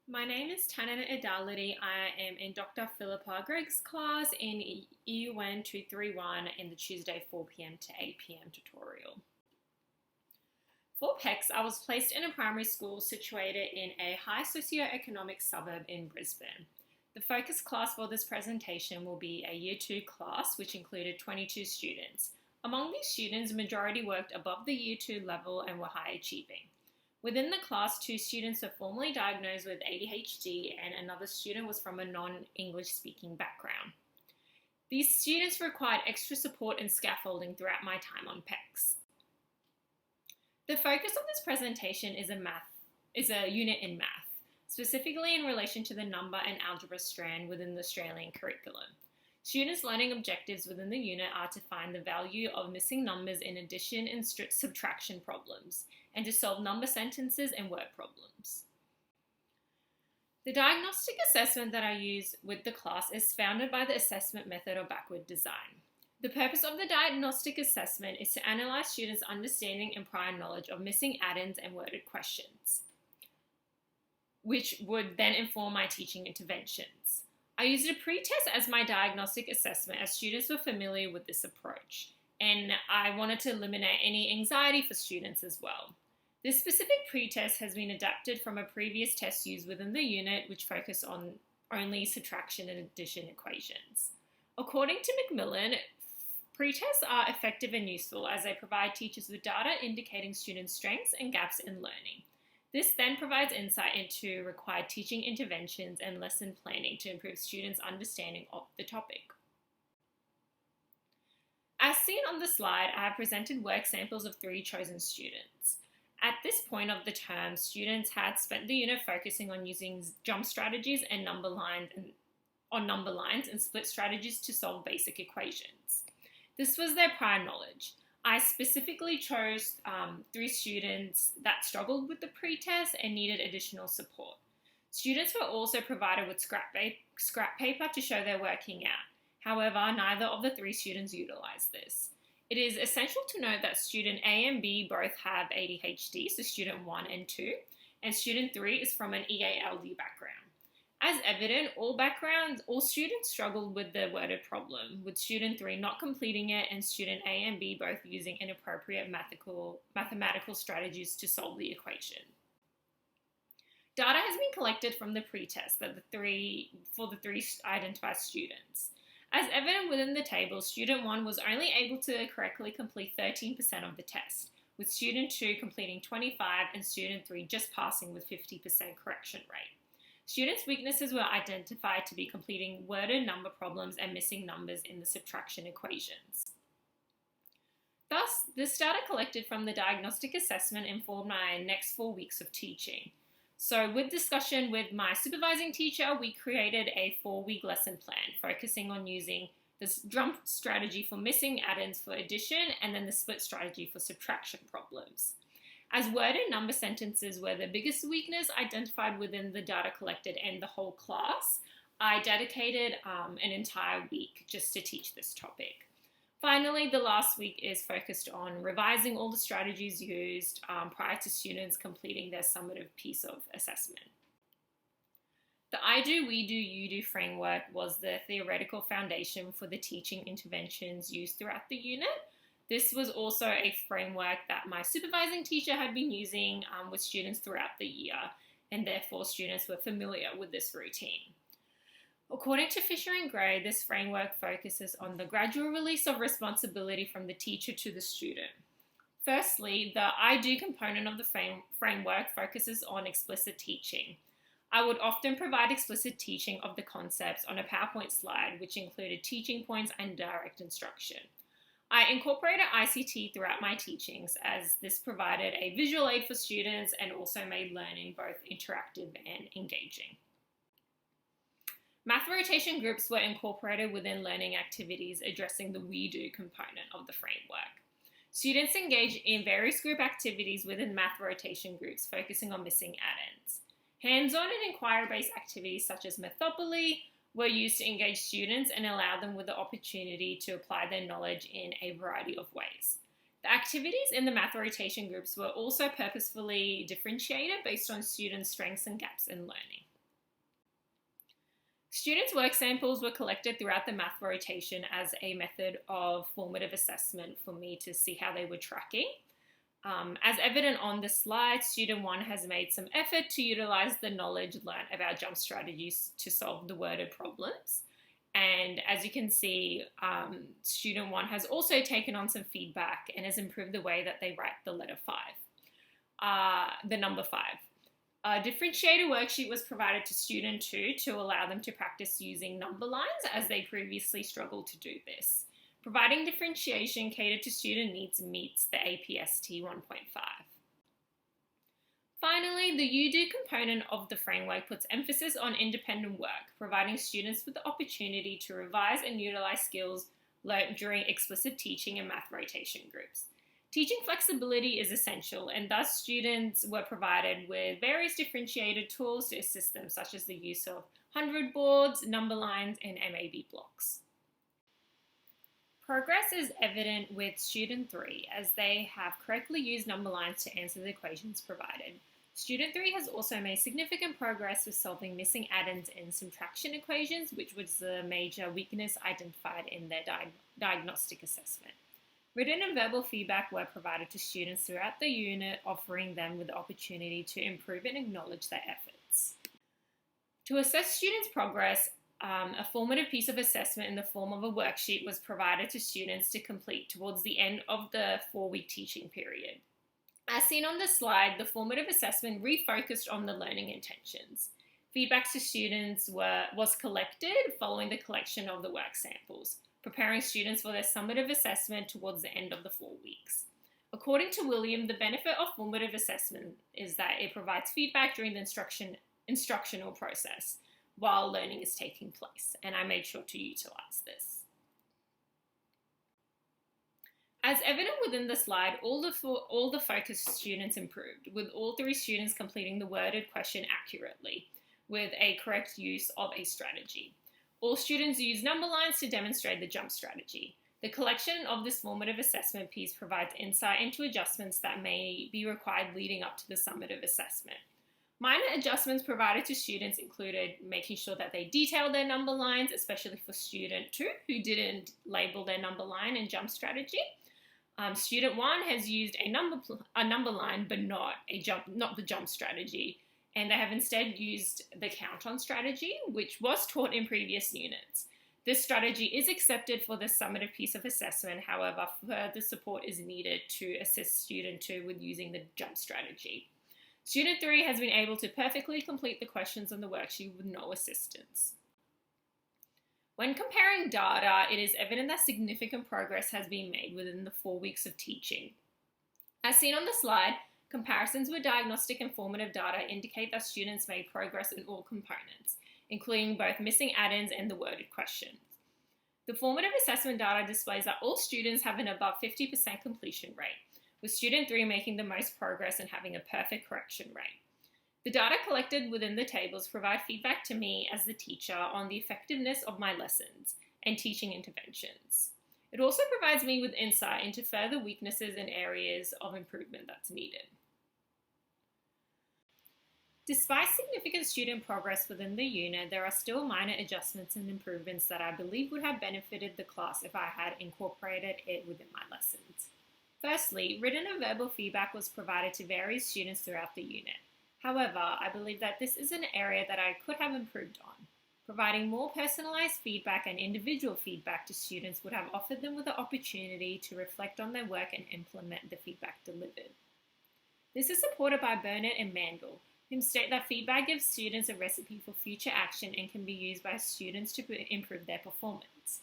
My name is Tanana Idality. I am in Dr. Philippa Gregg's class in EUN231 in the Tuesday 4 p.m. to 8 p.m. tutorial. For PECS, I was placed in a primary school situated in a high socioeconomic suburb in Brisbane. The focus class for this presentation will be a Year 2 class, which included 22 students. Among these students, the majority worked above the Year 2 level and were high achieving. Within the class, 2 students were formally diagnosed with ADHD and another student was from a non-English speaking background. These students required extra support and scaffolding throughout my time on PECS. The focus of this presentation is a unit in math, specifically in relation to the number and algebra strand within the Australian curriculum. Students' learning objectives within the unit are to find the value of missing numbers in addition and subtraction problems, and to solve number sentences and word problems. The diagnostic assessment that I use with the class is founded by the assessment method of backward design. The purpose of the diagnostic assessment is to analyse students' understanding and prior knowledge of missing add-ins and worded questions, which would then inform my teaching interventions. I used a pre-test as my diagnostic assessment as students were familiar with this approach, and I wanted to eliminate any anxiety for students as well. This specific pre-test has been adapted from a previous test used within the unit, which focused on only subtraction and addition equations. According to Macmillan, pre-tests are effective and useful as they provide teachers with data indicating students' strengths and gaps in learning. This then provides insight into required teaching interventions and lesson planning to improve students' understanding of the topic. As seen on the slide, I have presented work samples of 3 chosen students. At this point of the term, students had spent the unit focusing on using jump strategies and number lines and split strategies to solve basic equations. This was their prior knowledge. I specifically chose 3 students that struggled with the pre-test and needed additional support. Students were also provided with scrap paper to show their working out. However, neither of the 3 students utilized this. It is essential to note that student A and B both have ADHD, so student 1 and 2, and student 3 is from an EALD background. As evident, all students struggled with the worded problem, with student 3 not completing it and student A and B both using inappropriate mathematical strategies to solve the equation. Data has been collected from the pretest for the 3 identified students. As evident within the table, student 1 was only able to correctly complete 13% of the test, with student 2 completing 25% and student 3 just passing with 50% correction rate. Students' weaknesses were identified to be completing worded number problems and missing numbers in the subtraction equations. Thus, this data collected from the diagnostic assessment informed my next 4 weeks of teaching. So with discussion with my supervising teacher, we created a 4-week lesson plan focusing on using this jump strategy for missing add-ins for addition and then the split strategy for subtraction problems. As worded number sentences were the biggest weakness identified within the data collected and the whole class, I dedicated an entire week just to teach this topic. Finally, the last week is focused on revising all the strategies used prior to students completing their summative piece of assessment. The I do, we do, you do framework was the theoretical foundation for the teaching interventions used throughout the unit. This was also a framework that my supervising teacher had been using with students throughout the year, and therefore students were familiar with this routine. According to Fisher and Gray, this framework focuses on the gradual release of responsibility from the teacher to the student. Firstly, the I do component of the framework focuses on explicit teaching. I would often provide explicit teaching of the concepts on a PowerPoint slide, which included teaching points and direct instruction. I incorporated ICT throughout my teachings as this provided a visual aid for students and also made learning both interactive and engaging. Math rotation groups were incorporated within learning activities addressing the we do component of the framework. Students engaged in various group activities within math rotation groups focusing on missing add-ins. Hands-on and inquiry-based activities such as Mathopoly were used to engage students and allow them with the opportunity to apply their knowledge in a variety of ways. The activities in the math rotation groups were also purposefully differentiated based on students' strengths and gaps in learning. Students' work samples were collected throughout the math rotation as a method of formative assessment for me to see how they were tracking. As evident on the slide, student 1 has made some effort to utilize the knowledge learned about jump strategies to solve the worded problems. And as you can see, student 1 has also taken on some feedback and has improved the way that they write the letter 5, the number 5. A differentiator worksheet was provided to student 2 to allow them to practice using number lines as they previously struggled to do this. Providing differentiation catered to student needs meets the APST 1.5. Finally, the UDO component of the framework puts emphasis on independent work, providing students with the opportunity to revise and utilize skills learned during explicit teaching and math rotation groups. Teaching flexibility is essential, and thus students were provided with various differentiated tools to assist them, such as the use of 100 boards, number lines, and MAB blocks. Progress is evident with student 3 as they have correctly used number lines to answer the equations provided. Student 3 has also made significant progress with solving missing add-ins and subtraction equations, which was the major weakness identified in their diagnostic assessment. Written and verbal feedback were provided to students throughout the unit, offering them with the opportunity to improve and acknowledge their efforts. To assess students' progress, a formative piece of assessment in the form of a worksheet was provided to students to complete towards the end of the 4-week teaching period. As seen on the slide, the formative assessment refocused on the learning intentions. Feedback to students was collected following the collection of the work samples, preparing students for their summative assessment towards the end of the 4 weeks. According to William, the benefit of formative assessment is that it provides feedback during the instructional process while learning is taking place, and I made sure to utilize this. As evident within the slide, all the focused students improved, with all 3 students completing the worded question accurately, with a correct use of a strategy. All students used number lines to demonstrate the jump strategy. The collection of this formative assessment piece provides insight into adjustments that may be required leading up to the summative assessment. Minor adjustments provided to students included making sure that they detailed their number lines, especially for student 2 who didn't label their number line and jump strategy. Student 1 has used a number line but not the jump strategy, and they have instead used the count-on strategy, which was taught in previous units. This strategy is accepted for the summative piece of assessment, however, further support is needed to assist student 2 with using the jump strategy. Student 3 has been able to perfectly complete the questions on the worksheet with no assistance. When comparing data, it is evident that significant progress has been made within the 4 weeks of teaching. As seen on the slide, comparisons with diagnostic and formative data indicate that students made progress in all components, including both missing add-ins and the worded questions. The formative assessment data displays that all students have an above 50% completion rate, with student 3 making the most progress and having a perfect correction rate. The data collected within the tables provide feedback to me as the teacher on the effectiveness of my lessons and teaching interventions. It also provides me with insight into further weaknesses and areas of improvement that's needed. Despite significant student progress within the unit, there are still minor adjustments and improvements that I believe would have benefited the class if I had incorporated it within my lessons. Firstly, written and verbal feedback was provided to various students throughout the unit. However, I believe that this is an area that I could have improved on. Providing more personalized feedback and individual feedback to students would have offered them with the opportunity to reflect on their work and implement the feedback delivered. This is supported by Burnett and Mandel, who state that feedback gives students a recipe for future action and can be used by students to improve their performance.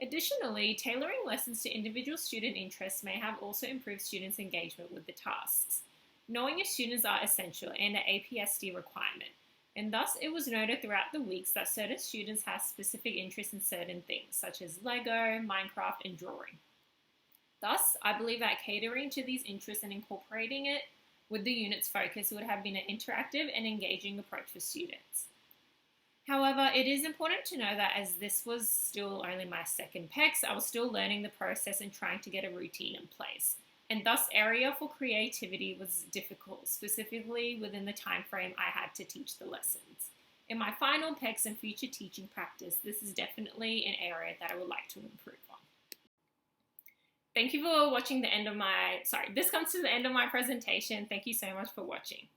Additionally, tailoring lessons to individual student interests may have also improved students' engagement with the tasks. Knowing your students are essential and an APSD requirement, and thus it was noted throughout the weeks that certain students have specific interests in certain things, such as Lego, Minecraft, and drawing. Thus, I believe that catering to these interests and incorporating it with the unit's focus would have been an interactive and engaging approach for students. However, it is important to know that as this was still only my second PECS, I was still learning the process and trying to get a routine in place. And thus, area for creativity was difficult, specifically within the time frame I had to teach the lessons. In my final PECs and future teaching practice, this is definitely an area that I would like to improve on. Thank you for watching this comes to the end of my presentation. Thank you so much for watching.